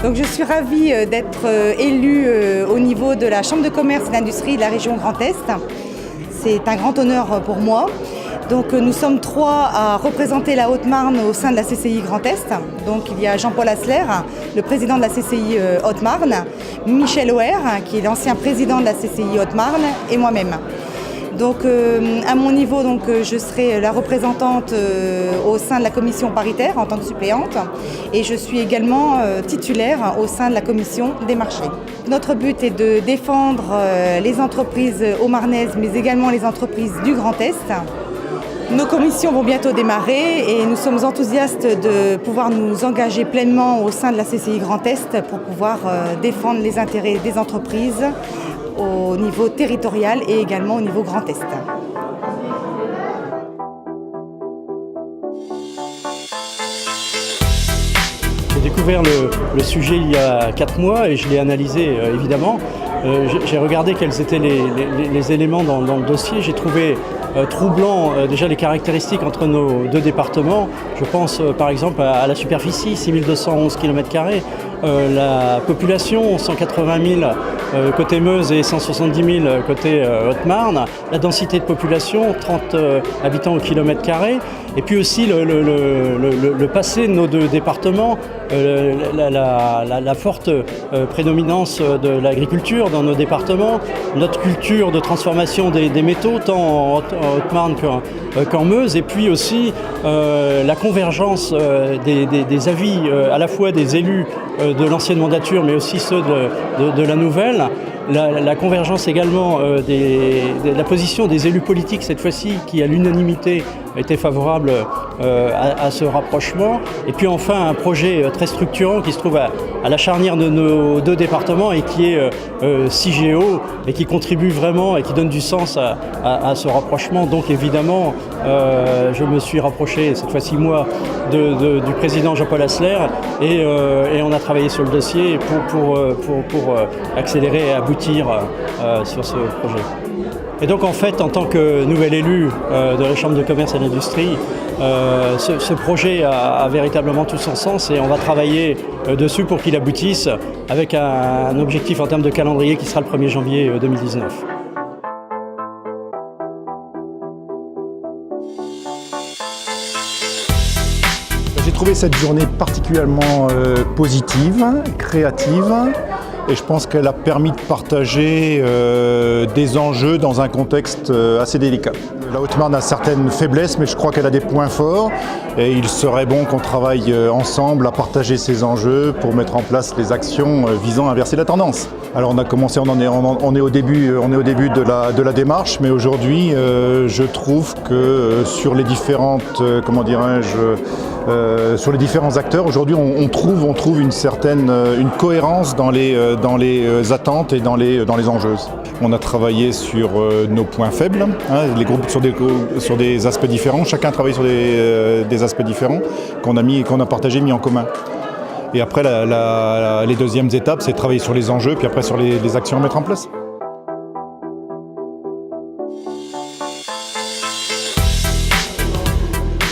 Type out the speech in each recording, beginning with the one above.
Donc je suis ravie d'être élue au niveau de la Chambre de commerce et d'industrie de la région Grand Est. C'est un grand honneur pour moi. Donc nous sommes 3 à représenter la Haute-Marne au sein de la CCI Grand Est. Donc il y a Jean-Paul Asseler, le président de la CCI Haute-Marne, Michel Auer, qui est l'ancien président de la CCI Haute-Marne, et moi-même. Donc à mon niveau, je serai la représentante au sein de la commission paritaire en tant que suppléante et je suis également titulaire au sein de la commission des marchés. Notre but est de défendre les entreprises haut-marnaises mais également les entreprises du Grand Est. Nos commissions vont bientôt démarrer et nous sommes enthousiastes de pouvoir nous engager pleinement au sein de la CCI Grand Est pour pouvoir défendre les intérêts des entreprises au niveau territorial et également au niveau Grand Est. J'ai découvert le sujet il y a 4 mois et je l'ai analysé évidemment. J'ai regardé quels étaient les éléments dans le dossier. J'ai trouvé troublant déjà les caractéristiques entre nos 2 départements. Je pense par exemple à la superficie, 6211 km², la population, 180 000 côté Meuse et 170 000 côté Haute-Marne, la densité de population, 30 habitants au km², et puis aussi le passé de nos 2 départements, la forte prédominance de l'agriculture dans nos départements, notre culture de transformation des métaux, tant en Haute-Marne qu'en Meuse, et puis aussi la convergence des avis à la fois des élus de l'ancienne mandature, mais aussi ceux de la nouvelle. La convergence également de la position des élus politiques cette fois-ci, qui à l'unanimité était favorable à ce rapprochement. Et puis enfin un projet très structurant qui se trouve à la charnière de nos 2 départements et qui est CIGEO et qui contribue vraiment et qui donne du sens à ce rapprochement. Donc évidemment, je me suis rapproché cette fois-ci moi du président Jean-Paul Asseler et on a travaillé sur le dossier pour accélérer et aboutir sur ce projet. Et donc en fait, en tant que nouvel élu de la Chambre de commerce et d'industrie, ce projet a véritablement tout son sens et on va travailler dessus pour qu'il aboutisse avec un objectif en termes de calendrier qui sera le 1er janvier 2019. J'ai trouvé cette journée particulièrement positive, créative. Et je pense qu'elle a permis de partager des enjeux dans un contexte assez délicat. La Haute-Marne a certaines faiblesses, mais je crois qu'elle a des points forts. Et il serait bon qu'on travaille ensemble à partager ces enjeux pour mettre en place les actions visant à inverser la tendance. Alors on a commencé, on est au début de la démarche, mais aujourd'hui je trouve que sur les différentes, sur les différents acteurs, aujourd'hui on trouve une cohérence dans les attentes et dans les enjeux. On a travaillé sur nos points faibles, les groupes sur des aspects différents. Chacun travaille sur des aspects différents qu'on a partagés, mis en commun. Et après, les deuxièmes étapes, c'est de travailler sur les enjeux, puis après sur les actions à mettre en place.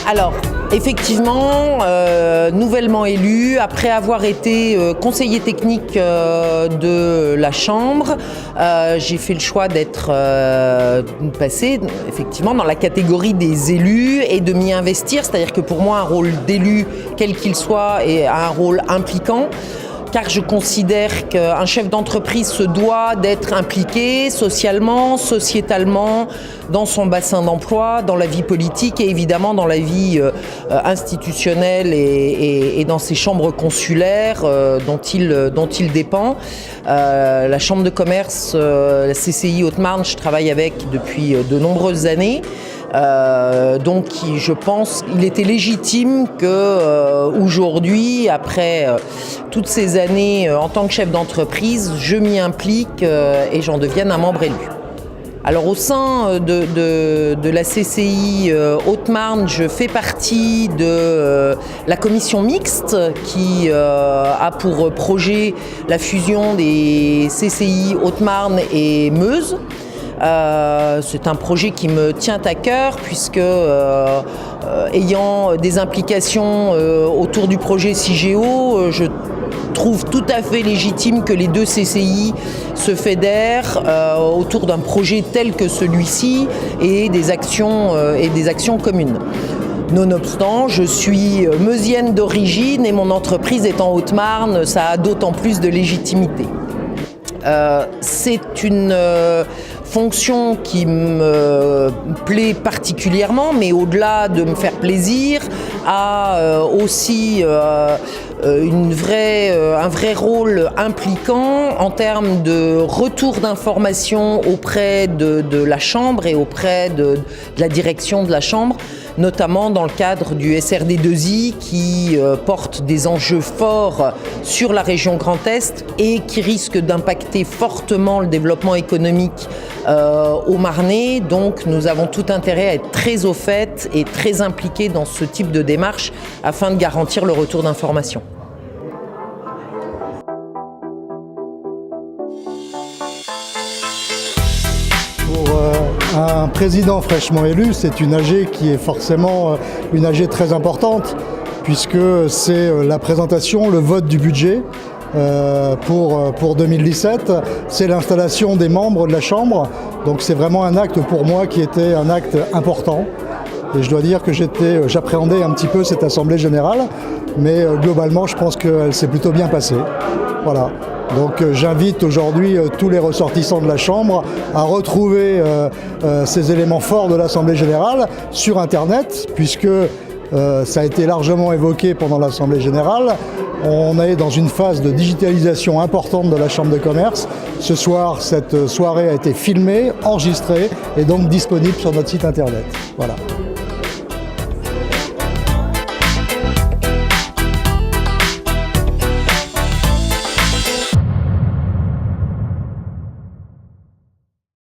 Alors, effectivement, nouvellement élu, après avoir été conseiller technique de la Chambre, j'ai fait le choix d'être passé effectivement dans la catégorie des élus et de m'y investir. C'est-à-dire que pour moi, un rôle d'élu, quel qu'il soit, est un rôle impliquant. Car je considère qu'un chef d'entreprise se doit d'être impliqué socialement, sociétalement, dans son bassin d'emploi, dans la vie politique et évidemment dans la vie institutionnelle et dans ses chambres consulaires dont il dépend. La Chambre de commerce, la CCI Haute-Marne, je travaille avec depuis de nombreuses années. Donc je pense qu'il était légitime qu'aujourd'hui, après toutes ces années en tant que chef d'entreprise, je m'y implique et j'en devienne un membre élu. Alors au sein de la CCI Haute-Marne, je fais partie de la commission mixte qui a pour projet la fusion des CCI Haute-Marne et Meuse. C'est un projet qui me tient à cœur puisque ayant des implications autour du projet CIGEO, je trouve tout à fait légitime que les deux CCI se fédèrent autour d'un projet tel que celui-ci et des actions communes. Nonobstant, je suis meusienne d'origine et mon entreprise est en Haute-Marne, ça a d'autant plus de légitimité. C'est une fonction qui me plaît particulièrement, mais au-delà de me faire plaisir, a aussi un vrai rôle impliquant en termes de retour d'informations auprès de la Chambre et auprès de la direction de la Chambre, notamment dans le cadre du SRD2I qui porte des enjeux forts sur la région Grand Est et qui risque d'impacter fortement le développement économique au Marnais. Donc nous avons tout intérêt à être très au fait et très impliqués dans ce type de démarche afin de garantir le retour d'informations. Un président fraîchement élu, c'est une AG qui est forcément une AG très importante puisque c'est la présentation, le vote du budget pour 2017. C'est l'installation des membres de la Chambre. Donc c'est vraiment un acte pour moi qui était un acte important. Et je dois dire que j'appréhendais un petit peu cette Assemblée générale, mais globalement je pense qu'elle s'est plutôt bien passée. Voilà. Donc j'invite aujourd'hui tous les ressortissants de la Chambre à retrouver ces éléments forts de l'Assemblée générale sur Internet, puisque ça a été largement évoqué pendant l'Assemblée générale. On est dans une phase de digitalisation importante de la Chambre de commerce. Ce soir, cette soirée a été filmée, enregistrée et donc disponible sur notre site Internet. Voilà.